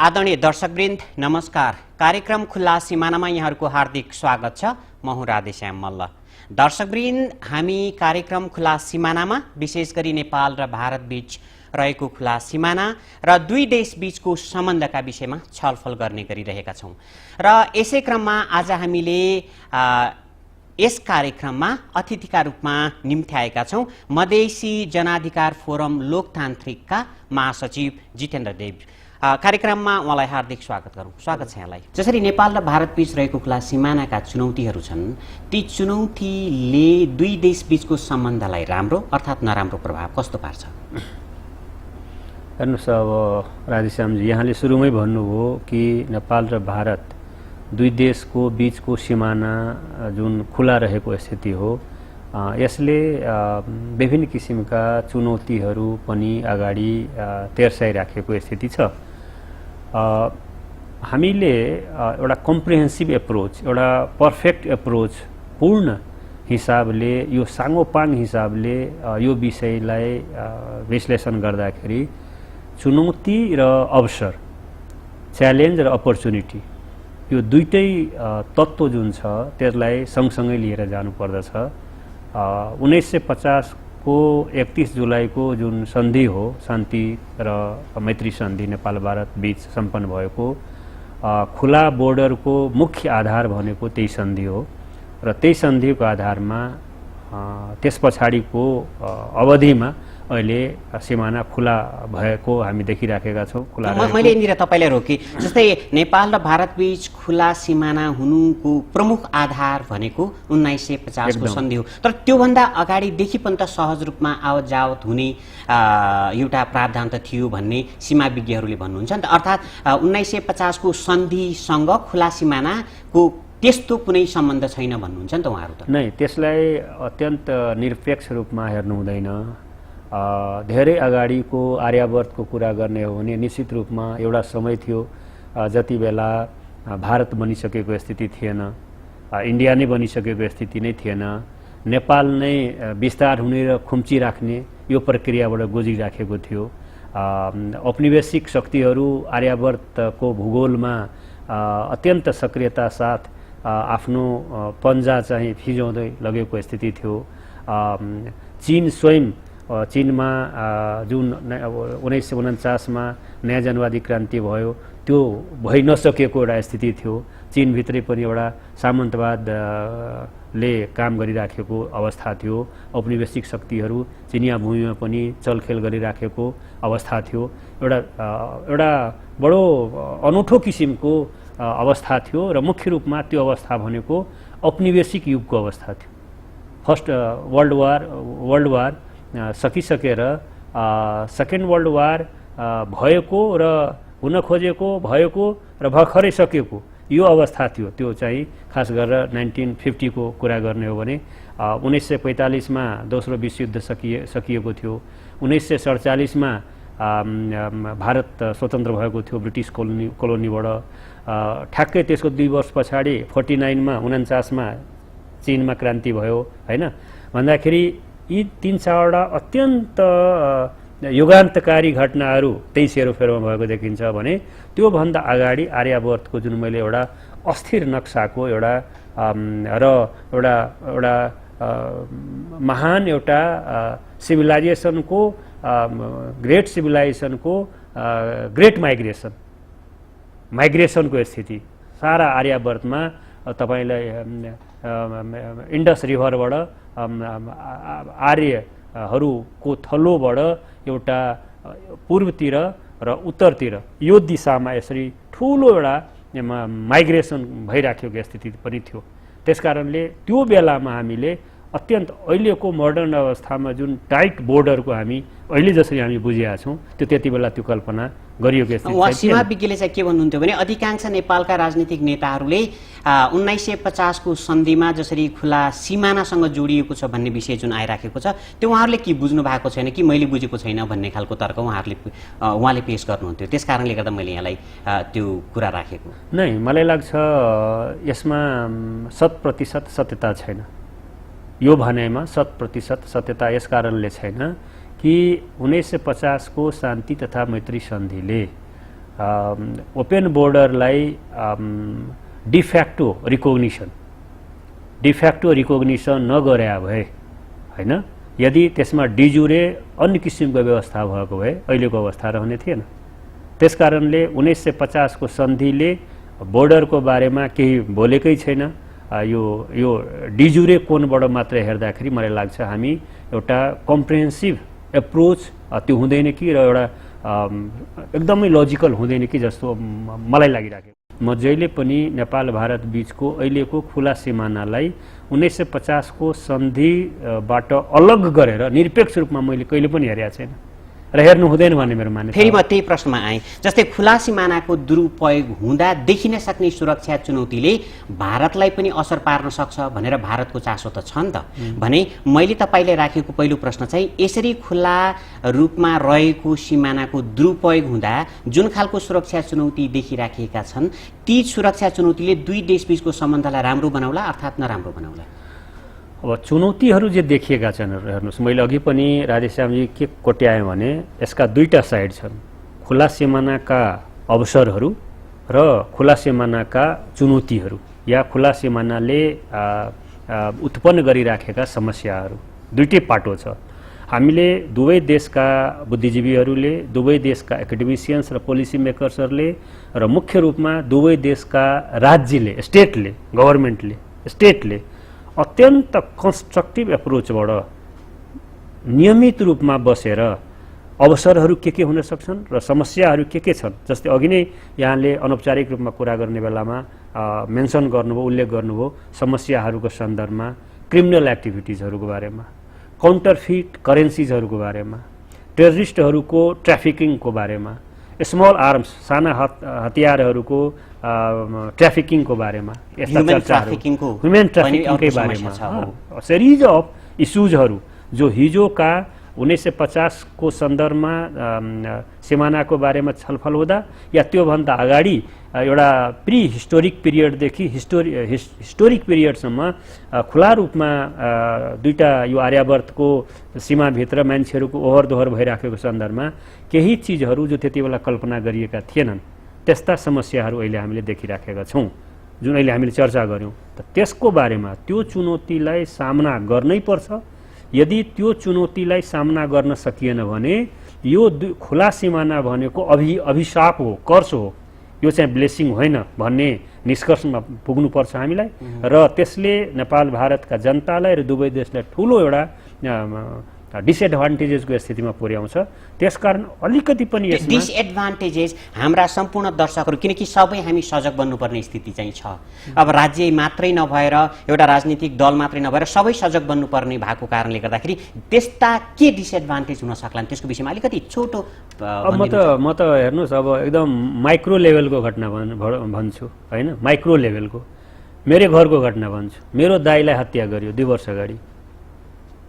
आदरणीय दर्शकवृन्द नमस्कार। कार्यक्रम खुला सिमानामा यहाँहरूको हार्दिक स्वागत छ। म हुँ राधेश्याम मल्ल। दर्शकवृन्द, हामी कार्यक्रम खुला सिमानामा विशेष गरी नेपाल र भारत बीच रहेको खुला सिमाना र दुई देश बीचको सम्बन्धका विषयमा छलफल गर्ने गरिरहेका छौं र यसै क्रममा आज हामीले यस कार्यक्रममा अतिथिका रूपमा निम्त्याएका छौं मधेसी जनाधिकार फोरम लोकतान्त्रिकका महासचिव जितेन्द्र देव। कार्यक्रममा उहाँलाई हार्दिक स्वागत गरौँ। स्वागत छ यहाँलाई। जसरी नेपाल र भारत बीच रहेको खुला सिमानाका चुनौतीहरू छन्, ती चुनौतीले दुई देश बीचको सम्बन्धलाई राम्रो अर्थात् नराम्रो प्रभाव कस्तो पार्छ? हेर्नुहोस्, अब राधेश्यामजी यहाँले सुरुमै भन्नुभयो कि नेपाल र भारत दुई देशको बीचको सिमाना जुन खुला रहेको स्थिति हो, यसले विभिन्न किसिमका चुनौतीहरू पनि अगाडि तेर्साइराखेको स्थिति छ। हामीले एउटा कम्प्रिहेन्सिभ एप्रोच, एउटा पर्फेक्ट एप्रोच, पूर्ण हिसाबले यो साङ्गोपाङ हिसाबले यो विषयलाई विश्लेषण गर्दाखेरि चुनौती र अवसर, च्यालेन्ज र अपर्च्युनिटी, यो दुईटै तत्त्व जुन छ त्यसलाई सँगसँगै लिएर जानुपर्दछ। 1950 को 31 जुलाईको जुन सन्धि हो, शान्ति र मैत्री सन्धि नेपाल भारत बीच सम्पन्न भएको, खुला बोर्डरको मुख्य आधार भनेको त्यही सन्धि हो र त्यही सन्धिको आधारमा त्यस पछाडिको अवधिमा अहिले सिमाना खुला भएको हामी देखिराखेका छौँ। मैले यहाँनिर तपाईँलाई रोकेँ। जस्तै नेपाल र भारत बीच खुला सिमाना हुनुको प्रमुख आधार भनेको 1950 को सन्धि हो, तर त्योभन्दा अगाडिदेखि पनि त सहज रूपमा आवत जावत हुने एउटा प्रावधान त थियो भन्ने सीमा विज्ञहरूले भन्नुहुन्छ नि त। अर्थात् 1950 को सन्धिसँग खुला सिमानाको त्यस्तो कुनै सम्बन्ध छैन भन्नुहुन्छ नि त उहाँहरू त। नै, त्यसलाई अत्यन्त निरपेक्ष रूपमा हेर्नु हुँदैन। धेरै अगाडिको आर्यावर्तको कुरा गर्ने हो भने निश्चित रूपमा एउटा समय थियो जति बेला भारत बनिसकेको स्थिति थिएन, इन्डिया नै बनिसकेको स्थिति नै थिएन, नेपाल नै विस्तार हुने र खुम्ची राख्ने यो प्रक्रियाबाट गुजिराखेको थियो। औपनिवेशिक शक्तिहरू आर्यावर्तको भूगोलमा अत्यन्त सक्रियता साथ आफ्नो पन्जा चाहिँ फिजाउँदै लगेको स्थिति थियो। चीन स्वयं, चीनमा जुन 1949 मा नयाँ जनवादी क्रान्ति भयो, त्यो भइ नसकेको एउटा स्थिति थियो। चीनभित्रै पनि एउटा सामन्तवादले काम गरिराखेको अवस्था थियो। औपनिवेशिक शक्तिहरू चिनिया भूमिमा पनि चलखेल गरिराखेको अवस्था थियो। एउटा बडो अनौठो किसिमको अवस्था थियो र मुख्य रूपमा त्यो अवस्था भनेको औपनिवेशिक युगको अवस्था थियो। फर्स्ट वर्ल्ड वार सकिसकेर सेकेन्ड वर्ल्ड वार भएको र हुन खोजेको, भएको र भर्खरै सकेको यो अवस्था थियो। त्यो चाहिँ खास गरेर 1950 को कुरा गर्ने हो भने 1945 मा दोस्रो विश्वयुद्ध सकिएको थियो। 1947 मा भारत स्वतन्त्र भएको थियो ब्रिटिस कोलोनीबाट। ठ्याक्कै त्यसको 2 वर्ष पछाडि 49 मा 49 मा चीनमा क्रान्ति भयो, हैन भन्दाखेरि यी 3-4वटा अत्यन्त युगान्तकारी घटनाहरू त्यही सेरोफेरोमा भएको देखिन्छ भने त्योभन्दा अगाडि आर्यावर्तको जुन मैले एउटा अस्थिर नक्साको एउटा महान एउटा सिभिलाइजेसनको, ग्रेट सिभिलाइजेसनको ग्रेट माइग्रेसनको स्थिति सारा आर्यावर्तमा तपाईलाई इन्डस रिभरबाट आर्यहरूको थलोबाट एउटा पूर्वतिर र उत्तरतिर यो दिशामा यसरी ठुलो एउटा माइग्रेसन भइराखेको स्थिति पनि थियो। त्यसकारणले त्यो बेलामा हामीले अत्यन्त अहिलेको मोडर्न अवस्थामा जुन टाइट बोर्डरको हामी अहिले जसरी हामी बुझिरहेका छौँ, त्यो त्यति बेला त्यो कल्पना गरिएको स्थिति। सीमा विज्ञले चाहिँ के भन्नुहुन्थ्यो भने अधिकांश नेपालका राजनीतिक नेताहरूले 1950 को सन्धिमा जसरी खुला सिमानासँग जोडिएको छ भन्ने विषय जुन आइराखेको छ, त्यो उहाँहरूले के बुझ्नु भएको छैन कि मैले बुझेको छैन भन्ने खालको तर्क उहाँले पेश गर्नुहुन्थ्यो। त्यस कारणले गर्दा मैले यहाँलाई त्यो कुरा राखेको। नै, मलाई लाग्छ यसमा 100% सत्यता छैन। यो भनाइमा 100% सत्यता यस कारणले छैन कि 1950 को शान्ति तथा मैत्री सन्धिले ओपन बोर्डरलाई डिफ्याक्टो रिकग्निसन नगरे भए हैन, यदि त्यसमा डिजुरे अन्य किसिमको व्यवस्था भएको भए अहिलेको अवस्था रहने थिएन। त्यसकारणले 1950 को सन्धिले बोर्डरको बारेमा केही बोलेकै छैन। यो डिजुरे कोणबाट मात्र हेर्दाखेरि मलाई लाग्छ हामी एउटा कम्प्रिहेन्सिभ एप्रोच त्यो हुँदैन कि र एउटा एकदमै लजिकल हुँदैन कि जस्तो मलाई लागिराखेको। म जहिले पनि नेपाल भारत बीचको अहिलेको खुला सिमानालाई 1950 को सन्धिबाट अलग गरेर निरपेक्ष रूपमा मैले कहिले पनि हेरेको छैन र हेर्नु हुँदैन भन्ने मेरो मान्यता। फेरि म त्यही प्रश्नमा आएँ, जस्तै खुला सिमानाको दुरुपयोग हुँदा देखिन सक्ने सुरक्षा चुनौतीले भारतलाई पनि असर पार्न सक्छ भनेर भारतको चासो त छ नि त। भने मैले तपाईँले राखेको पहिलो प्रश्न चाहिँ यसरी खुला रूपमा रहेको सिमानाको दुरुपयोग हुँदा जुन खालको सुरक्षा चुनौती देखिराखेका छन् ती सुरक्षा चुनौतीले दुई देशबीचको सम्बन्धलाई राम्रो बनाउला अर्थात् नराम्रो बनाउला? अब चुनौतीहरू जे देखिएका छन् हेर्नुहोस्, मैले अघि पनि राधेश्यामजी के कोट्याएँ भने यसका दुईटा साइड छन्, खुला सिमानाका अवसरहरू र खुला सिमानाका चुनौतीहरू या खुला सिमानाले उत्पन्न गरिराखेका समस्याहरू, दुईटै पाटो छ। हामीले दुवै देशका बुद्धिजीवीहरूले, दुवै देशका एकाडेमिसियन्स र पोलिसी मेकर्सहरूले र मुख्य रूपमा दुवै देशका राज्यले, स्टेटले अत्यन्त कन्स्ट्रक्टिभ एप्रोचबाट नियमित रूपमा बसेर अवसरहरू के हुन सक्छन् र समस्याहरू के छन्, जस्तै अघि नै यहाँले अनौपचारिक रूपमा कुरा गर्ने बेलामा मेन्सन गर्नुभयो, उल्लेख गर्नुभयो समस्याहरूको सन्दर्भमा, क्रिमिनल एक्टिभिटिजहरूको बारेमा, काउन्टरफिट करेन्सिजहरूको बारेमा, टेररिस्टहरूको ट्राफिकिङको बारेमा, स्मल आर्म्स साना हतियारहरूको ट्राफिकिङको बारेमा, ह्युमन ट्राफिकिङकै बारेमा सिरिज अफ इस्युजहरू जो हिजोका 1950 को सन्दर्भमा सिमानाको बारेमा छलफल हुँदा या त्योभन्दा अगाडि एउटा प्री हिस्टोरिक पिरियडदेखि हिस्टोरिक पिरियडसम्म खुला रूपमा दुईटा यो आर्यावर्तको सीमाभित्र मान्छेहरूको ओहोर दोहोर भइराखेको सन्दर्भमा केही चिजहरू जो त्यति बेला कल्पना गरिएका थिएनन् त्यस्ता समस्याहरू अहिले हामीले देखिराखेका छौँ, जुन अहिले हामीले चर्चा गऱ्यौँ। त्यसको बारेमा त्यो चुनौतीलाई सामना गर्नै पर्छ। यदि त्यो चुनौतीलाई सामना गर्न सकिएन भने यो खुला सिमाना भनेको अभिशाप हो, कर्स हो, यो चाहिँ ब्लेसिङ होइन भन्ने निष्कर्षमा पुग्नुपर्छ हामीलाई र त्यसले नेपाल भारतका जनतालाई र दुवै देशलाई ठुलो एउटा डिसएडभान्टेजेसको स्थितिमा पुर्याउँछ। त्यसकारण अलिकति पनि यसमा डिसएडभान्टेजेस हाम्रा सम्पूर्ण दर्शकहरू, किनकि सबै हामी सजग बन्नुपर्ने स्थिति चाहिँ छ। अब राज्य मात्रै नभएर एउटा राजनीतिक दल मात्रै नभएर सबै सजग बन्नुपर्ने भएको कारणले गर्दाखेरि त्यस्ता के डिसएडभान्टेज हुन सक्लान् त्यसको विषयमा अलिकति छोटो म त हेर्नुहोस्, अब एकदम माइक्रो लेभलको घटना भन्छु होइन, माइक्रो लेभलको मेरै घरको घटना भन्छु। मेरो दाइलाई हत्या गर्यो 2 वर्ष अगाडि।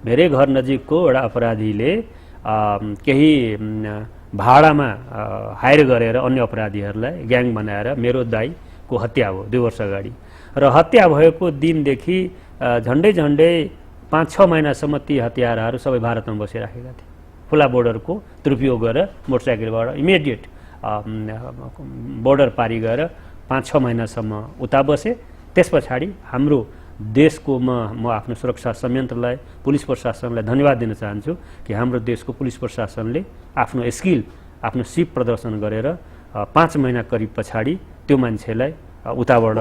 मेरै घर नजिकको एउटा अपराधीले केही भाडामा हायर गरेर अन्य अपराधीहरूलाई ग्याङ बनाएर मेरो दाइको हत्या भयो 2 वर्ष अगाडि र हत्या भएको दिनदेखि झन्डै 5-6 महिनासम्म ती हत्याराहरू सबै भारतमा बसिराखेका थिए। खुला बोर्डरको दुरुपयोग गरेर मोटरसाइकलबाट इमिडिएट बोर्डर पारी गएर 5-6 महिनासम्म उता बसे। त्यस पछाडि हाम्रो देशको म आफ्नो सुरक्षा संयन्त्रलाई, पुलिस प्रशासनलाई धन्यवाद दिन चाहन्छु कि हाम्रो देशको पुलिस प्रशासनले आफ्नो स्किल, आफ्नो सिप प्रदर्शन गरेर 5 महिना करिब पछाडि त्यो मान्छेलाई उताबाट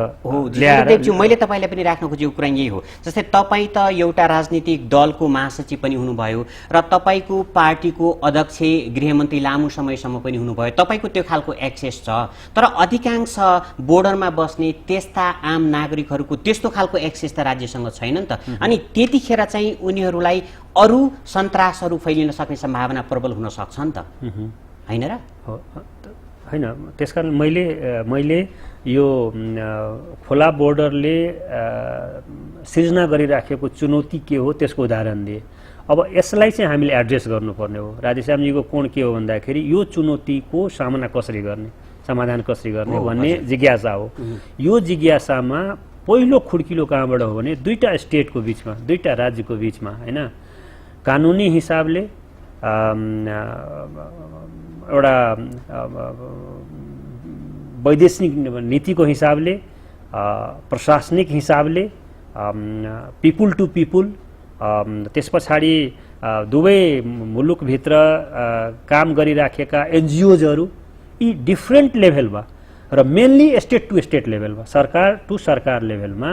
ल्याएर। मैले तपाईँलाई पनि राख्न खोजेको कुरा यही हो, जस्तै तपाईँ त एउटा राजनीतिक दलको महासचिव पनि हुनुभयो र तपाईँको पार्टीको अध्यक्ष गृहमन्त्री लामो समयसम्म पनि हुनुभयो, तपाईँको त्यो खालको एक्सेस छ। तर अधिकांश बोर्डरमा बस्ने त्यस्ता आम नागरिकहरूको त्यस्तो खालको एक्सेस त राज्यसँग छैन नि त। अनि त्यतिखेर चाहिँ उनीहरूलाई अरू सन्तासहरू फैलिन सक्ने सम्भावना प्रबल हुन सक्छ नि त, होइन र? होइन, त्यसकारण मैले यो खुला बोर्डरले सिर्जना गरिराखेको चुनौती के हो त्यसको उदाहरण दिए। अब यसलाई चाहिँ हामीले एड्रेस गर्नुपर्ने हो। राधेश्यामजीको कोण के हो भन्दाखेरि यो चुनौतीको सामना कसरी गर्ने, समाधान कसरी गर्ने भन्ने जिज्ञासा हो। यो जिज्ञासामा पहिलो खुड्किलो कहाँबाट हो भने दुईटा स्टेटको बिचमा, दुईटा राज्यको बिचमा होइन, कानुनी हिसाबले एउटा वैदेशिक नीतिको हिसाबले, प्रशासनिक हिसाबले, पिपुल टु पिपुल, त्यस पछाडि दुवै मुलुकभित्र काम गरिराखेका एनजिओजहरू, यी डिफ्रेन्ट लेभलमा र मेनली स्टेट टु स्टेट लेभलमा, सरकार टु सरकार लेभलमा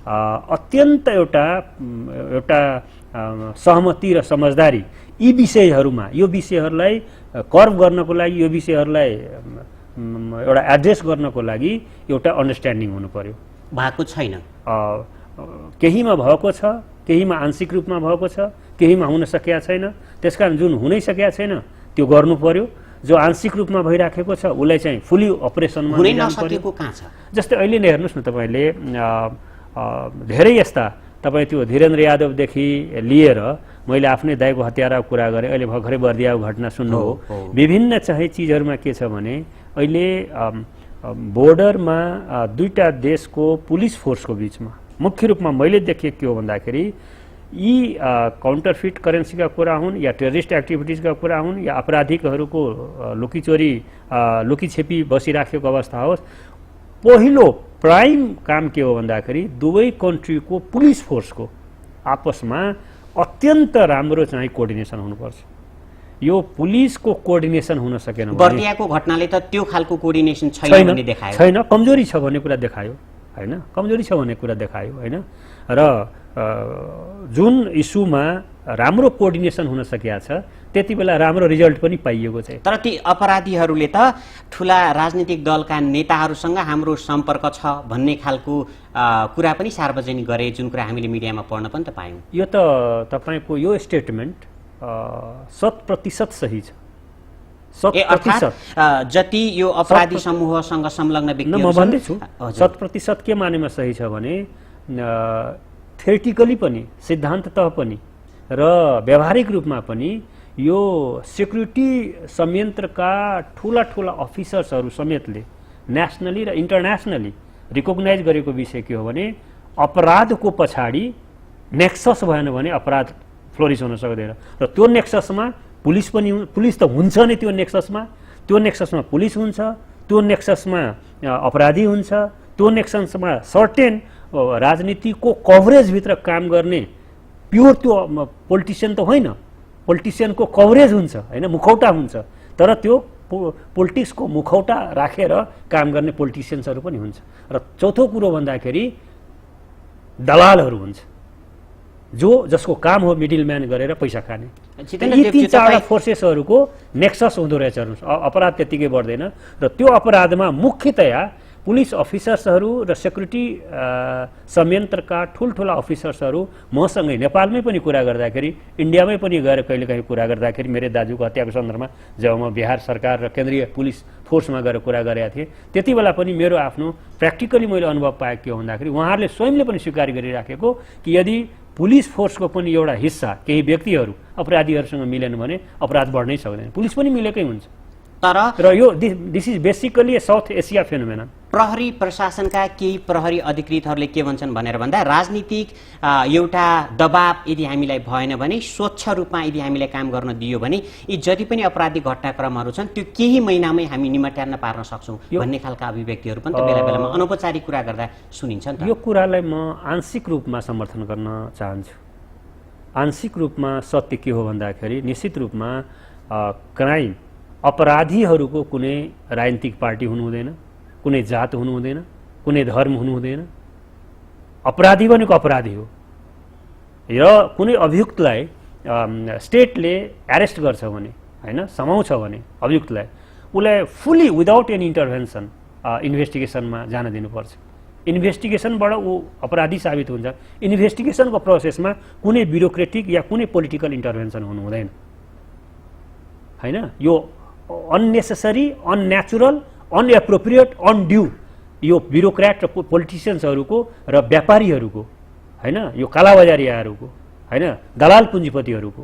अत्यन्त एउटा सहमति र समझदारी यी विषयहरूमा, यो विषयहरूलाई कर्भ गर्नको लागि, यो विषयहरूलाई एउटा एड्रेस गर्नको लागि एउटा अन्डरस्ट्यान्डिङ हुनु पर्यो। भएको छैन। केहीमा भएको छ, केहीमा आंशिक रूपमा भएको छ, केहीमा हुन सकेका छैन। त्यसकारण जुन हुनै सकेका छैन त्यो गर्नु पर्यो। जो आंशिक रूपमा भइराखेको छ उसलाई चाहिँ फुली अपरेसनमा हुनै नसकेको कहाँ छ? जस्तै अहिले नै हेर्नुहोस् न, तपाईँले धेरै यस्ता, तपाईँ त्यो धीरेन्द्र यादवदेखि लिएर मैले आफ्नै दाइको हत्याराको कुरा गरेँ, अहिले भर्खरै बर्दियाको घटना सुन्नु हो। विभिन्न चाहिँ चिजहरूमा के छ भने अहिले बोर्डरमा दुईटा देशको पुलिस फोर्सको बिचमा मुख्य रूपमा मैले देखेको के हो भन्दाखेरि यी काउन्टरफिट करेन्सीका कुरा हुन् या टेररिस्ट एक्टिभिटिजका कुरा हुन् या अपराधिकहरूको लुकीछेपी बसिराखेको अवस्था होस्, पहिलो प्राइम काम के हो भन्दाखेरि दुवै कन्ट्रीको पुलिस फोर्सको आपसमा अत्यन्त राम्रो चाहिँ कोअर्डिनेसन हुनुपर्छ। यो पुलिसको कोअर्डिनेसन हुन सकेन भने, बर्दियाको घटनाले त त्यो खालको कोअर्डिनेसन छैन भन्ने देखायो। छैन, कमजोरी छ भन्ने कुरा देखायो हैन, कमजोरी छ भन्ने कुरा देखायो हैन। र जुन इस्युमा राम्रो कोअर्डिनेसन हुन सकेका छ त्यति बेला राम्रो रिजल्ट पनि पाइएको छ। तर ती अपराधीहरूले त ठुला राजनीतिक दलका नेताहरूसँग हाम्रो सम्पर्क छ भन्ने खालको कुरा पनि सार्वजनिक गरे, जुन कुरा हामीले मिडियामा पढ्न पनि त पायौँ। यो त तपाईँको यो स्टेटमेन्ट 100% सही छ। 100% जति यो अपराधी समूहसँग संलग्न व्यक्तिहरू म भन्दैछु 100% के मानेमा सही छ भने थ्योरिटिकली पनि, सिद्धान्ततः पनि र व्यावहारिक रूपमा पनि यो सिक्युरिटी संयन्त्रका ठुला ठुला अफिसर्सहरू समेतले नेसनली र इन्टरनेसनली रिकग्नाइज गरेको विषय के हो भने अपराधको पछाडि नेक्सस भएन भने अपराध फ्लोरिस हुन सक्दैन। र त्यो नेक्ससमा पुलिस त हुन्छ नै, त्यो नेक्ससमा पुलिस हुन्छ, त्यो नेक्ससमा अपराधी हुन्छ, त्यो नेक्ससमा सर्टेन राजनीतिको कभरेजभित्र काम गर्ने प्योर त्यो पोलिटिसियन त होइन, पोलिटिसियनको कभरेज हुन्छ होइन, मुखौटा हुन्छ। तर त्यो पोलिटिक्सको मुखौटा राखेर काम गर्ने पोलिटिसियन्सहरू पनि हुन्छ। र चौथो कुरो भन्दाखेरि दलालहरू हुन्छ, जसको काम हो मिडल म्यान गरेर पैसा खाने। यी तीन चारवटा फोर्सेसहरूको नेक्सस हुँदो रहेछ। अपराध त्यतिकै बढ्दैन र त्यो अपराधमा मुख्यतया पुलिस अफिसर्सहरू र सेक्युरिटी संयन्त्रका ठुल्ठुला अफिसर्सहरू मसँगै नेपालमै पनि कुरा गर्दाखेरि, इन्डियामै पनि गएर कहिलेकाहीँ कुरा गर्दाखेरि, मेरो दाजुको हत्याको सन्दर्भमा जब म बिहार सरकार र केन्द्रीय पुलिस फोर्समा गएर कुरा गरेका थिएँ त्यति बेला पनि मेरो आफ्नो प्र्याक्टिकली मैले अनुभव पाएको के हो भन्दाखेरि उहाँहरूले स्वयंले पनि स्वीकार गरिराखेको कि यदि पुलिस फोर्सको पनि एउटा हिस्सा केही व्यक्तिहरू अपराधीहरूसँग मिलेन भने अपराध बढ्नै सक्दैन। पुलिस पनि मिलेकै हुन्छ। र यो this is basically south Asia phenomenon. प्रहरी प्रशासनका केही प्रहरी अधिकृतहरूले के भन्छन् भनेर भन्दा राजनीतिक एउटा दबाब यदि हामीलाई भएन भने, स्वच्छ रूपमा यदि हामीलाई काम गर्न दियो भने यी जति पनि अपराधिक घटनाक्रमहरू छन् त्यो केही महिनामै हामी निमट्यान्न पार्न सक्छौँ भन्ने खालका अभिव्यक्तिहरू पनि त बेला बेलामा अनौपचारिक कुरा गर्दा सुनिन्छ नि त। यो कुरालाई म आंशिक रूपमा समर्थन गर्न चाहन्छु। आंशिक रूपमा सत्य के हो भन्दाखेरि निश्चित रूपमा क्राइम, अपराधीहरूको कुनै राजनीतिक पार्टी हुनु हुँदैन, कुनै जात हुनु हुँदैन, कुनै धर्म हुनु हुँदैन। अपराधी भनेको अपराधी हो र कुनै अभियुक्तलाई स्टेटले एरेस्ट गर्छ भने हैन, समाउँछ भने अभियुक्तलाई, उसलाई फुल्ली विदाउट एनी इन्टरभेन्सन इन्भेस्टिगेसनमा जान दिनुपर्छ। इन्भेस्टिगेसनबाट ऊ अपराधी साबित हुन्छ। इन्भेस्टिगेसनको प्रोसेसमा कुनै ब्युरोक्रेटिक या कुनै पोलिटिकल इन्टरभेन्सन हुनु हुँदैन हैन। यो अननेसेसरी, अननेचुरल, अनएप्रोप्रिएट, अनड्यू यो ब्युरोक्रेट र पोलिटिसियन्सहरूको र व्यापारीहरूको हैन, यो कालाबजारियाहरूको हैन, दलाल पुँजीपतिहरूको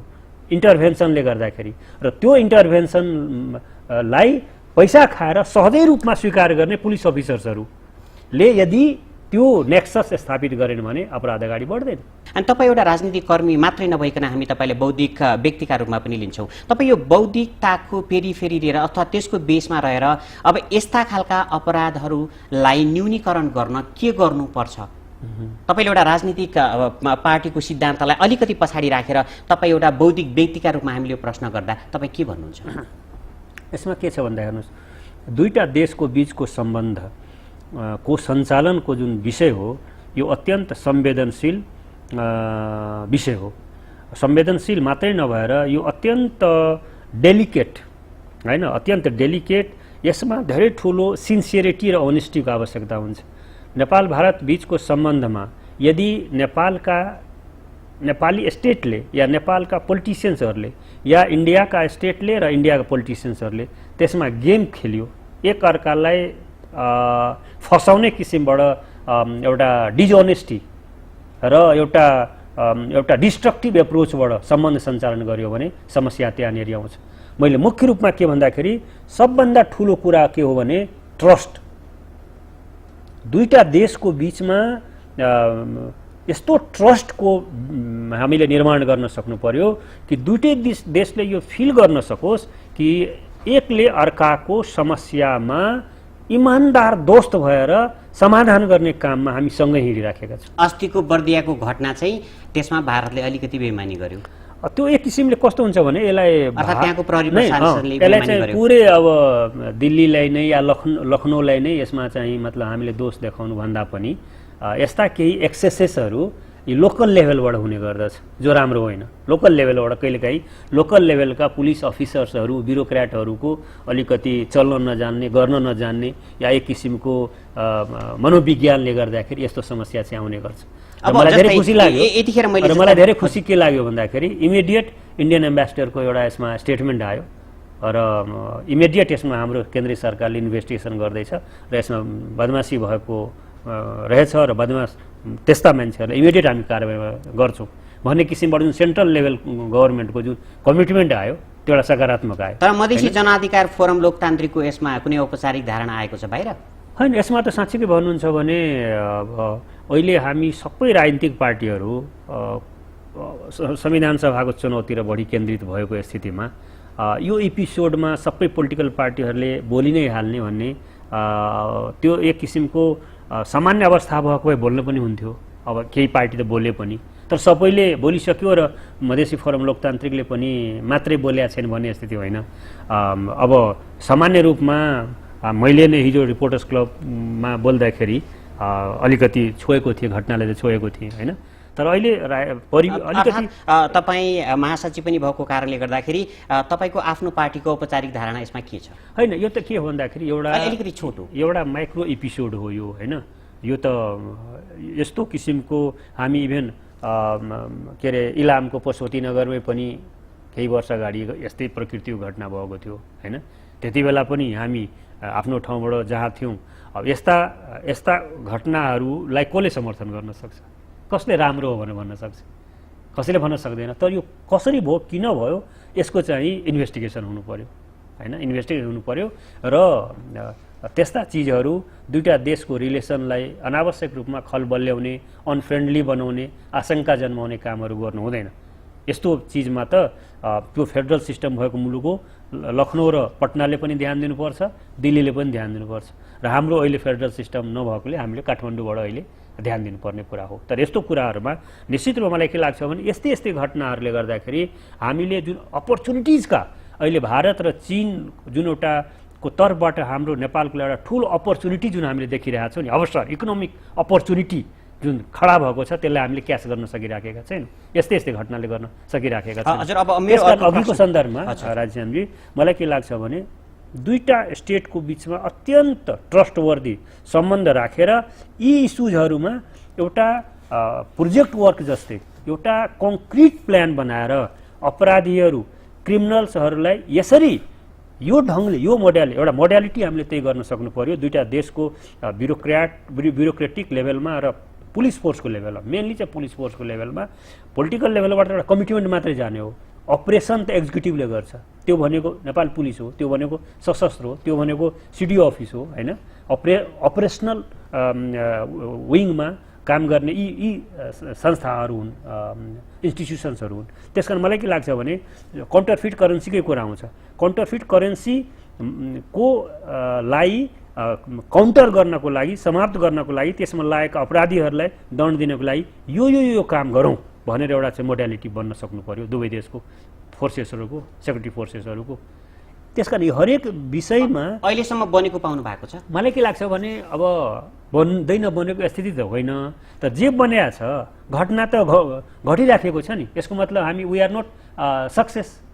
इन्टरभेन्सनले गर्दाखेरि र त्यो इन्टरभेन्सनलाई पैसा खाएर सहजै रूपमा स्वीकार गर्ने पुलिस अफिसर्सहरूले यदि त्यो नेक्सस स्थापित गरेन भने अपराध अगाडि बढ्दैन। अनि तपाईँ एउटा राजनीतिक कर्मी मात्रै नभइकन हामी तपाईँलाई बौद्धिक व्यक्तिका रूपमा पनि लिन्छौँ। तपाईँ यो बौद्धिकताको पेरिफेरी लिएर अथवा त्यसको बेसमा रहेर अब यस्ता खालका अपराधहरूलाई न्यूनीकरण गर्न के गर्नुपर्छ? तपाईँले एउटा राजनीतिक पार्टीको सिद्धान्तलाई अलिकति पछाडि राखेर तपाईँ एउटा बौद्धिक व्यक्तिका रूपमा हामीले यो प्रश्न गर्दा तपाईँ के भन्नुहुन्छ? यसमा के छ भन्दा हेर्नुहोस्, दुईटा देशको बीचको सम्बन्ध को सञ्चालनको जुन विषय हो यो अत्यन्त संवेदनशील विषय हो। संवेदनशील मात्रै नभएर यो अत्यन्त डेलिकेट हैन, अत्यन्त डेलिकेट। यसमा धेरै ठुलो सिन्सियरिटी र अनेस्टीको आवश्यकता हुन्छ। नेपाल भारत बीचको सम्बन्धमा यदि नेपाली स्टेटले या नेपालका पोलिटिसियन्सहरूले या इन्डियाका स्टेटले र इन्डियाका पोलिटिसियन्सहरूले त्यसमा गेम खेल्यो, एक अर्कालाई फसाउने किसिमबाट एउटा डिजअनेस्टी र एउटा डिस्ट्रक्टिभ एप्रोचबाट सम्बन्ध सञ्चालन गर्यो भने समस्या त्यहाँनिर आउँछ। मैले मुख्य रूपमा के भन्दाखेरि सबभन्दा ठुलो कुरा के हो भने ट्रस्ट। दुईटा देशको बीचमा यस्तो ट्रस्टको हामीले निर्माण गर्न सक्नु पर्यो कि दुईटै देशले यो फिल गर्न सकोस् कि एकले अर्काको समस्यामा इमान्दार दोस्त भएर समाधान गर्ने काममा हामी सँगै हिँडिराखेका छौँ। अस्तिको बर्दियाको घटना चाहिँ त्यसमा भारतले अलिकति बेइमानी गर्यो। त्यो एक किसिमले कस्तो हुन्छ भने यसलाई चाहिँ पुरै अब दिल्लीलाई नै या लखनऊलाई नै यसमा चाहिँ मतलब हामीले दोष देखाउनु भन्दा पनि यस्ता केही एक्सेसेसहरू यी लोकल लेभलबाट हुने गर्दछ, जो राम्रो होइन। लोकल लेभलबाट कहिलेकाहीँ लोकल लेभलका पुलिस अफिसर्सहरू ब्युरोक्र्याटहरूको अलिकति चल्न नजान्ने, गर्न नजान्ने या एक किसिमको मनोविज्ञानले गर्दाखेरि यस्तो समस्या चाहिँ आउने गर्छ। मलाई धेरै खुसी लाग्यो, मलाई धेरै खुसी के लाग्यो भन्दाखेरि इमिडिएट इन्डियन एम्बेसडरको एउटा यसमा स्टेटमेन्ट आयो र इमिडिएट यसमा हाम्रो केन्द्रीय सरकारले इन्भेस्टिगेसन गर्दैछ र यसमा बदमासी भएको रहेछ र बदमास त्यस्ता मान्छेहरूलाई इमिडिएट हामी कारबाही गर्छौँ भन्ने किसिमबाट जुन सेन्ट्रल लेभल गभर्मेन्टको जुन कमिटमेन्ट आयो त्यो एउटा सकारात्मक आयो। तर मधेसी जनअधिकार फोरम लोकतान्त्रिकको यसमा कुनै औपचारिक धारणा आएको छ बाहिर? होइन, यसमा त साँच्चै भन्नुहुन्छ भने अहिले हामी सबै राजनीतिक पार्टीहरू संविधान सभाको चुनौती र बढी केन्द्रित भएको स्थितिमा यो एपिसोडमा सबै पोलिटिकल पार्टीहरूले बोलि नै हाल्ने भन्ने त्यो एक किसिमको सामान्य अवस्था भएको भए बोल्न पनि हुन्थ्यो। अब केही पार्टी त बोले पनि, तर सबैले बोलिसक्यो र मधेसी फोरम लोकतान्त्रिकले पनि मात्रै बोलेका छैन भन्ने स्थिति होइन। अब सामान्य रूपमा मैले नै हिजो रिपोर्टर्स क्लबमा बोल्दाखेरि अलिकति छोएको थिएँ, घटनाले त छोएको थिएँ होइन। तर अहिले अलिकति तपाईँ महासचिव पनि भएको कारणले गर्दाखेरि तपाईँको आफ्नो पार्टीको औपचारिक धारणा यसमा के छ? होइन, यो त के हो भन्दाखेरि अलिकति छोटो एउटा माइक्रो एपिसोड हो यो होइन। यो त यस्तो किसिमको हामी इभेन के अरे इलामको पशुपति नगरमै पनि केही वर्ष अगाडि यस्तै प्रकृतिको घटना भएको थियो होइन। त्यति बेला पनि हामी आफ्नो ठाउँबाट जहाँ थियौँ अब यस्ता घटनाहरूलाई कसले समर्थन गर्न सक्छ? कसले राम्रो हो भनेर भन्न सक्छ? कसैले भन्न सक्दैन। तर यो कसरी भयो, किन भयो, यसको चाहिँ इन्भेस्टिगेसन हुनु पर्यो होइन, इन्भेस्टिगेसन हुनु पर्यो र त्यस्ता चिजहरू दुईटा देशको रिलेसनलाई अनावश्यक रूपमा खलबल्याउने, अनफ्रेन्डली बनाउने, आशंका जन्माउने कामहरू गर्नु हुँदैन। यस्तो चिजमा त त्यो फेडरल सिस्टम भएको मुलुक हो, लखनऊ र पटनाले पनि ध्यान दिनुपर्छ, दिल्लीले पनि ध्यान दिनुपर्छ र हाम्रो अहिले फेडरल सिस्टम नभएकोले हामीले काठमाडौँबाट अहिले ध्यान दिनुपर्ने कुरा हो। तर यस्तो कुराहरूमा निश्चित रूपमा मलाई के लाग्छ भने यस्तै यस्तै घटनाहरूले गर्दाखेरि हामीले जुन अपर्च्युनिटिजका अहिले भारत र चीन जुन एउटा को तर्फबाट हाम्रो नेपालको एउटा ठुलो अपर्च्युनिटी जुन हामीले देखिरहेका छौँ नि, अवसर, इकोनोमिक अपर्च्युनिटी जुन खडा भएको छ त्यसलाई हामीले क्याच गर्न सकिराखेका छैनौँ। यस्तै यस्तै घटनाले गर्न सकिराखेका छौँ। हजुर, अब मेरो अघिको सन्दर्भमा राजेश्यामजी मलाई के लाग्छ भने दुईटा स्टेटको बिचमा अत्यन्त ट्रस्टवर्दी सम्बन्ध राखेर यी इस्युजहरूमा एउटा प्रोजेक्ट वर्क जस्तै एउटा कङ्क्रिट प्लान बनाएर अपराधीहरू, क्रिमिनल्सहरूलाई यसरी यो ढङ्गले यो एउटा मोडालिटी हामीले त्यही गर्न सक्नु पर्यो। दुईटा देशको ब्युरोक्रेटिक लेभलमा र पुलिस फोर्सको लेभलमा, मेनली चाहिँ पुलिस फोर्सको लेभलमा, पोलिटिकल लेभलबाट एउटा कमिटमेन्ट मात्रै जाने हो। अपरेसन त एक्जिक्युटिभले गर्छ, त्यो भनेको नेपाल पुलिस हो, त्यो भनेको सशस्त्र हो, त्यो भनेको सिडिओ अफिस हो होइन। अपरेसनल विङमा काम गर्ने यी संस्थाहरू हुन्, इन्स्टिट्युसन्सहरू हुन्। त्यस कारण मलाई के लाग्छ भने काउन्टरफिट करेन्सीकै कुरा आउँछ। काउन्टरफिट करेन्सी को लाई काउन्टर गर्नको लागि, समाप्त गर्नको लागि, त्यसमा लागेका अपराधीहरूलाई दण्ड दिनको लागि यो काम गरौँ भनेर एउटा चाहिँ मोडालिटी बन्न सक्नु पर्यो दुवै देशको फोर्सेसहरूको, सेक्युरिटी फोर्सेसहरूको। त्यसकारण हरेक विषयमा अहिलेसम्म बनेको पाउनु भएको छ? मलाई के लाग्छ भने अब बन्दैन बनेको स्थिति त होइन, तर जे बनिया छ घटना त घटिराखेको छ नि। यसको मतलब हामी वी आर नट सक्सेस,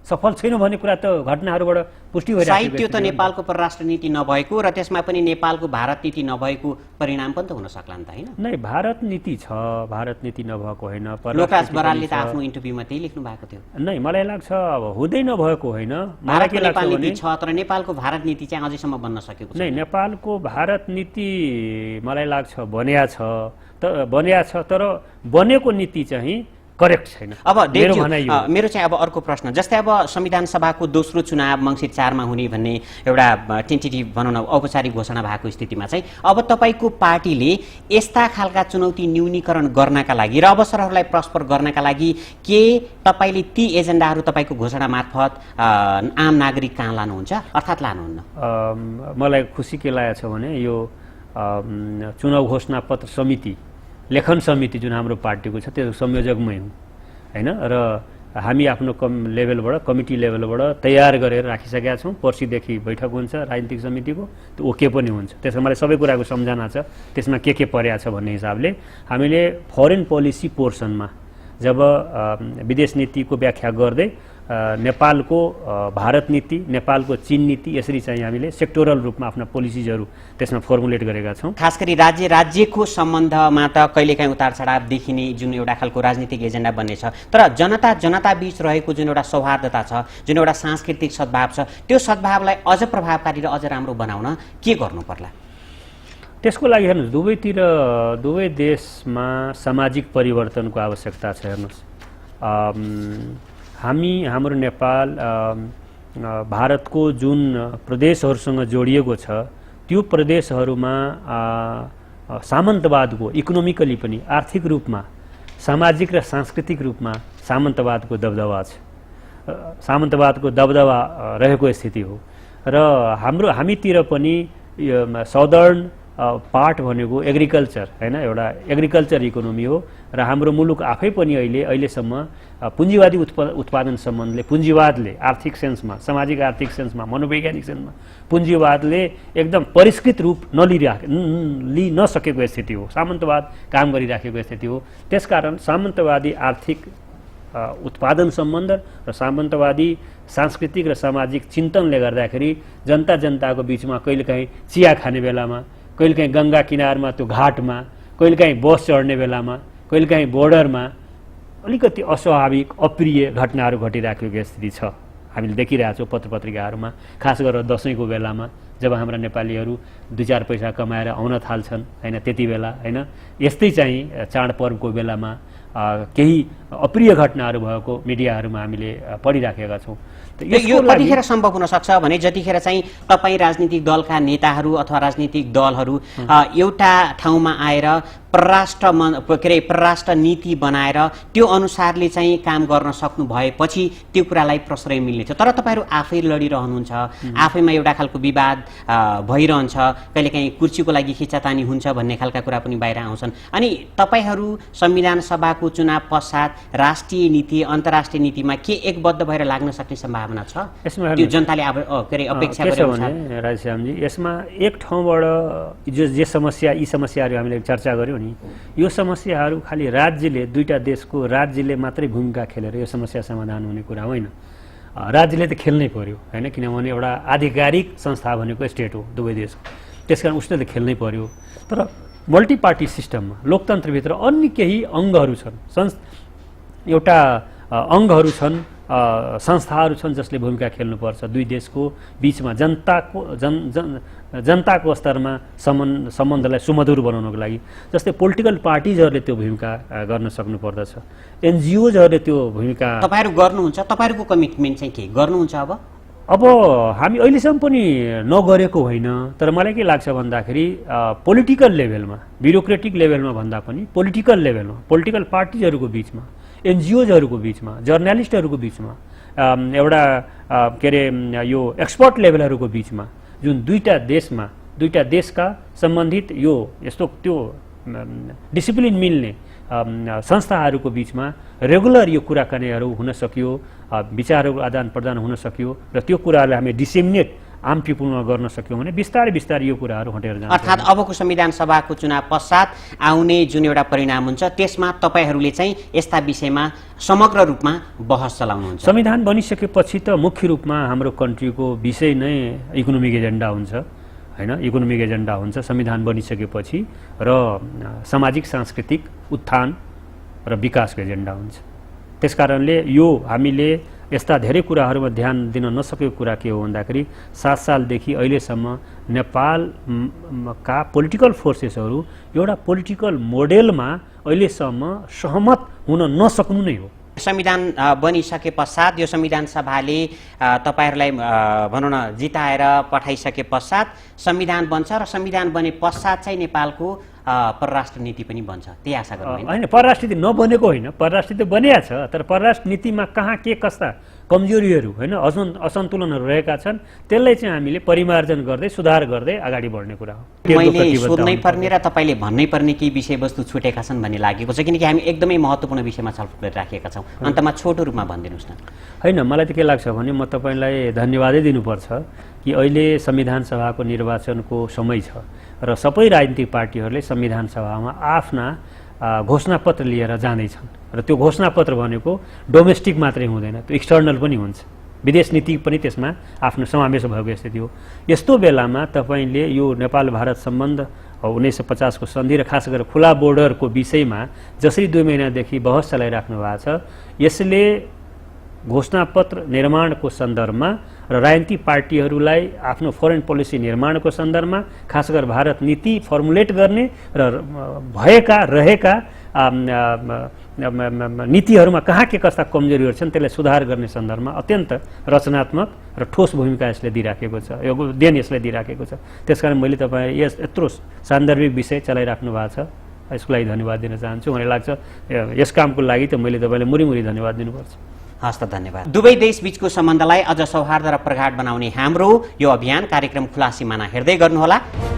सफल छैनौँ भन्ने कुरा त घटनाहरूबाट पुष्टि भइरहेको छ। सायद त्यो त नेपालको परराष्ट्र नीति नभएको र त्यसमा पनि नेपालको भारत नीति नभएको परिणाम पनि त हुन सक्ला नि त होइन? नै, भारत नीति छ, भारत नीति नभएको होइन। लोकराज बरालले त आफ्नो इन्टरभ्यूमा त्यही लेख्नु भएको थियो। नै, मलाई लाग्छ अब हुँदै नभएको होइन। भारतको नेपाल नीति छ तर नेपालको भारत नीति चाहिँ अझैसम्म बन्न सकेको छैन। नै, नेपालको भारत नीति मलाई लाग्छ बनिया छ तर बनेको नीति चाहिँ करेक्ट छैन। अब मेरो चाहिँ अब अर्को प्रश्न, जस्तै अब संविधान सभाको दोस्रो चुनाव मङ्सिर 4 मा हुने भन्ने एउटा टेन्टेटिभ भनौँ न औपचारिक घोषणा भएको स्थितिमा चाहिँ अब तपाईँको पार्टीले यस्ता खालका चुनौती न्यूनीकरण गर्नका लागि र अवसरहरूलाई प्रस्पर गर्नका लागि के तपाईँले ती एजेन्डाहरू तपाईँको घोषणा मार्फत आम नागरिक कहाँ लानुहुन्छ अर्थात् लानुहुन्न? मलाई खुसी के लागेको छ भने यो चुनाव घोषणा पत्र समिति, लेखन समिति जुन हाम्रो पार्टीको छ त्यो संयोजकमै हुँ होइन। र हामी आफ्नो लेभलबाट, कमिटी लेभलबाट तयार गरेर राखिसकेका छौँ। पर्सिदेखि बैठक हुन्छ राजनीतिक समितिको, त्यो ओके पनि हुन्छ। त्यसमा मलाई सबै कुराको सम्झना छ, त्यसमा के परेको छ भन्ने हिसाबले हामीले फरेन पोलिसी पोर्सनमा जब विदेश नीतिको व्याख्या गर्दै नेपालको भारत नीति, नेपालको चीन नीति यसरी चाहिँ हामीले सेक्टोरल रूपमा आफ्ना पोलिसिजहरू त्यसमा फर्मुलेट गरेका छौँ। खास गरी राज्यको सम्बन्धमा त कहिलेकाहीँ उतार चढाव देखिने जुन एउटा खालको राजनीतिक एजेन्डा बन्ने छ, तर जनता बीच रहेको जुन एउटा सौहार्दता छ, जुन एउटा सांस्कृतिक सद्भाव छ, त्यो सद्भावलाई अझ प्रभावकारी र अझ राम्रो बनाउन के गर्नु पर्ला? त्यसको लागि हेर्नुहोस्, दुवै देशमा सामाजिक परिवर्तनको आवश्यकता छ। हेर्नुहोस्, हाम्रो नेपाल भारतको जुन प्रदेशहरूसँग जोडिएको छ त्यो प्रदेशहरूमा सामन्तवादको इकोनोमिकली पनि आर्थिक रूपमा, सामाजिक र सांस्कृतिक रूपमा सामन्तवादको दबदबा छ, सामन्तवादको दबदबा रहेको स्थिति हो। र हामीतिर पनि साउदर्न पार्ट भनेको एग्रिकल्चर होइन, एउटा एग्रिकल्चर इकोनोमी हो। र हाम्रो मुलुक आफै पनि अहिलेसम्म पुँजीवादी उत्पादन सम्बन्धले, पुँजीवादले आर्थिक सेन्समा, सामाजिक आर्थिक सेन्समा, मनोवैज्ञानिक सेन्समा पुँजीवादले एकदम परिष्कृत रूप लिइ नसकेको स्थिति हो, सामन्तवाद काम गरिराखेको स्थिति हो। त्यसकारण सामन्तवादी आर्थिक उत्पादन सम्बन्ध र सामन्तवादी सांस्कृतिक र सामाजिक चिन्तनले गर्दाखेरि जनताको बिचमा कहिलेकाहीँ चिया खाने बेलामा, कहिलेकाहीँ गङ्गा किनारमा त्यो घाटमा, कहिलेकाहीँ बस चढ्ने बेलामा, कहिलेकाहीँ बोर्डरमा अलिकति अस्वाभाविक अप्रिय घटनाहरू घटिराखेको स्थिति छ। हामीले देखिरहेछौँ पत्रिकाहरूमा, खास गरेर दसैँको बेलामा जब हाम्रा नेपालीहरू 2-4 पैसा कमाएर आउन थाल्छन् होइन, त्यति बेला होइन, यस्तै चाहिँ चाडपर्वको बेलामा केही अप्रिय घटनाहरू भएको मिडियाहरूमा हामीले पढिराखेका छौँ। यो कतिखेर सम्भव हुन सक्छ भने जतिखेर चाहिँ तपाईँ राजनीतिक दलका नेताहरू अथवा राजनीतिक दलहरू एउटा ठाउँमा आएर परराष्ट्र नीति बनाएर त्यो अनुसारले चाहिँ काम गर्न सक्नु भएपछि त्यो कुरालाई प्रश्रय मिल्ने थियो। तर तपाईँहरू आफै लडिरहनुहुन्छ, आफैमा एउटा खालको विवाद भइरहन्छ, कहिलेकाहीँ कुर्सीको लागि खिचातानी हुन्छ भन्ने खालका कुरा पनि बाहिर आउँछन्। अनि तपाईँहरू संविधान सभाको चुनाव पश्चात राष्ट्रिय नीति, अन्तर्राष्ट्रिय नीतिमा के एकबद्ध भएर लाग्न सक्ने सम्भावना छ? यसमा त्यो जनताले अपेक्षा गरे अनुसार? राजेश्यामजी, यसमा एक ठाउँबाट जे समस्या, यी समस्याहरू हामीले चर्चा गऱ्यौँ नि, यो समस्याहरू खालि राज्यले, दुईटा देशको राज्यले मात्रै भूमिका खेलेर यो समस्या समाधान हुने कुरा होइन। राज्यले त खेल्नै पर्यो होइन, किनभने एउटा आधिकारिक संस्था भनेको स्टेट हो दुवै देशको, त्यसकारण उसले त खेल्नै पर्यो। तर मल्टी पार्टी सिस्टममा, लोकतन्त्रभित्र अन्य केही अङ्गहरू छन्, एउटा अङ्गहरू छन् संस्थाहरू छन् जसले भूमिका खेल्नुपर्छ दुई देशको बिचमा जनताको स्तरमा सम्बन्धलाई सुमधुर बनाउनको लागि। जस्तै पोलिटिकल पार्टिजहरूले त्यो भूमिका गर्न सक्नुपर्दछ, एनजिओजहरूले त्यो भूमिका। तपाईँहरू गर्नुहुन्छ? तपाईँहरूको कमिटमेन्ट चाहिँ के गर्नुहुन्छ अब हामी अहिलेसम्म पनि नगरेको होइन, तर मलाई के लाग्छ भन्दाखेरि पोलिटिकल लेभलमा, ब्युरोक्रेटिक लेभलमा भन्दा पनि पोलिटिकल लेभलमा, पोलिटिकल पार्टिजहरूको बिचमा, एनजिओजहरूको बिचमा, जर्नलिस्टहरूको बिचमा, एउटा के अरे यो एक्सपर्ट लेभलहरूको बिचमा जुन दुईटा देशका सम्बन्धित यो यस्तो त्यो डिसिप्लिन मिल्ने संस्थाहरूको बिचमा रेगुलर यो कुराकानीहरू हुन सक्यो, विचारहरू आदान प्रदान हुन सक्यो र त्यो कुराहरूलाई हामी डिसेमिनेट आम पिपुलमा गर्न सक्यौँ भने बिस्तारै बिस्तारै यो कुराहरू हटेर जान्छ। अर्थात् अबको संविधान सभाको चुनाव पश्चात आउने जुन एउटा परिणाम हुन्छ त्यसमा तपाईँहरूले चाहिँ यस्ता विषयमा समग्र रूपमा बहस चलाउनुहुन्छ? संविधान बनिसकेपछि त मुख्य रूपमा हाम्रो कन्ट्रीको विषय नै इकोनोमिक एजेन्डा हुन्छ हैन, इकोनोमिक एजेन्डा हुन्छ संविधान बनिसकेपछि, र सामाजिक सांस्कृतिक उत्थान र विकासको एजेन्डा हुन्छ। त्यसकारणले यो हामीले यस्ता धेरै कुराहरूमा ध्यान दिन नसकेको कुरा के हो भन्दाखेरि 7 सालदेखि अहिलेसम्म नेपालका पोलिटिकल फोर्सेसहरू एउटा पोलिटिकल मोडेलमा अहिलेसम्म सहमत हुन नसक्नु नै हो। संविधान बनिसके पश्चात यो संविधान सभाले तपाईहरूलाई भनौँ न जिताएर पठाइसके पश्चात संविधान बन्छ र संविधान बने पश्चात चाहिँ नेपालको परराष्ट्र नीति पनि बन्छ, त्यही आशा गर्नु होइन? परराष्ट्र नीति नबनेको होइन, परराष्ट्र नीति बनिया छ, तर परराष्ट्र नीतिमा कहाँ के कस्ता कमजोरीहरू होइन असन्तुलनहरू रहेका छन् त्यसलाई चाहिँ हामीले परिमार्जन गर्दै सुधार गर्दै अगाडि बढ्ने कुरा हो। मैले सोध्नै पर्ने र तपाईँले भन्नै पर्ने केही विषयवस्तु छुटेका छन् भन्ने लागेको छ, किनकि हामी एकदमै महत्त्वपूर्ण विषयमा छलफल गरिराखेका छौँ। अन्तमा छोटो रूपमा भनिदिनुहोस् न। होइन, मलाई त के लाग्छ भने म तपाईँलाई धन्यवादै दिनुपर्छ कि अहिले संविधान सभाको निर्वाचनको समय छ र सबै राजनीतिक पार्टीहरूले संविधान सभामा आफ्ना घोषणापत्र लिएर जाँदैछन्, र त्यो घोषणापत्र भनेको डोमेस्टिक मात्रै हुँदैन, त्यो एक्सटर्नल पनि हुन्छ, विदेश नीति पनि त्यसमा आफ्नो समावेश भएको स्थिति हो। यस्तो बेलामा तपाईँले यो नेपाल भारत सम्बन्ध 1950 को सन्धि र खास गरेर खुला बोर्डरको विषयमा जसरी 2 महिनादेखि बहस चलाइराख्नु भएको छ, यसले घोषणापत्र निर्माणको सन्दर्भमा र राजनीतिक पार्टीहरूलाई आफ्नो फरेन पोलिसी निर्माणको सन्दर्भमा खास गरेर भारत नीति फर्मुलेट गर्ने र रहेका नीतिहरूमा कहाँ के कस्ता कमजोरीहरू छन् त्यसलाई सुधार गर्ने सन्दर्भमा अत्यन्त रचनात्मक र ठोस भूमिका यसले दिइराखेको छ, देन यसले दिइराखेको छ। त्यसकारण मैले तपाईँ यत्रो सान्दर्भिक विषय चलाइराख्नु भएको छ, यसको लागि धन्यवाद दिन चाहन्छु। मलाई लाग्छ यस कामको लागि त मैले तपाईँलाई मुरी धन्यवाद दिनुपर्छ। हस् त, धन्यवाद। दुवै देश बीचको सम्बन्धलाई अझ सौहार्द र प्रगाढ बनाउने हाम्रो यो अभियान कार्यक्रम खुला सिमाना हेर्दै गर्नुहोला।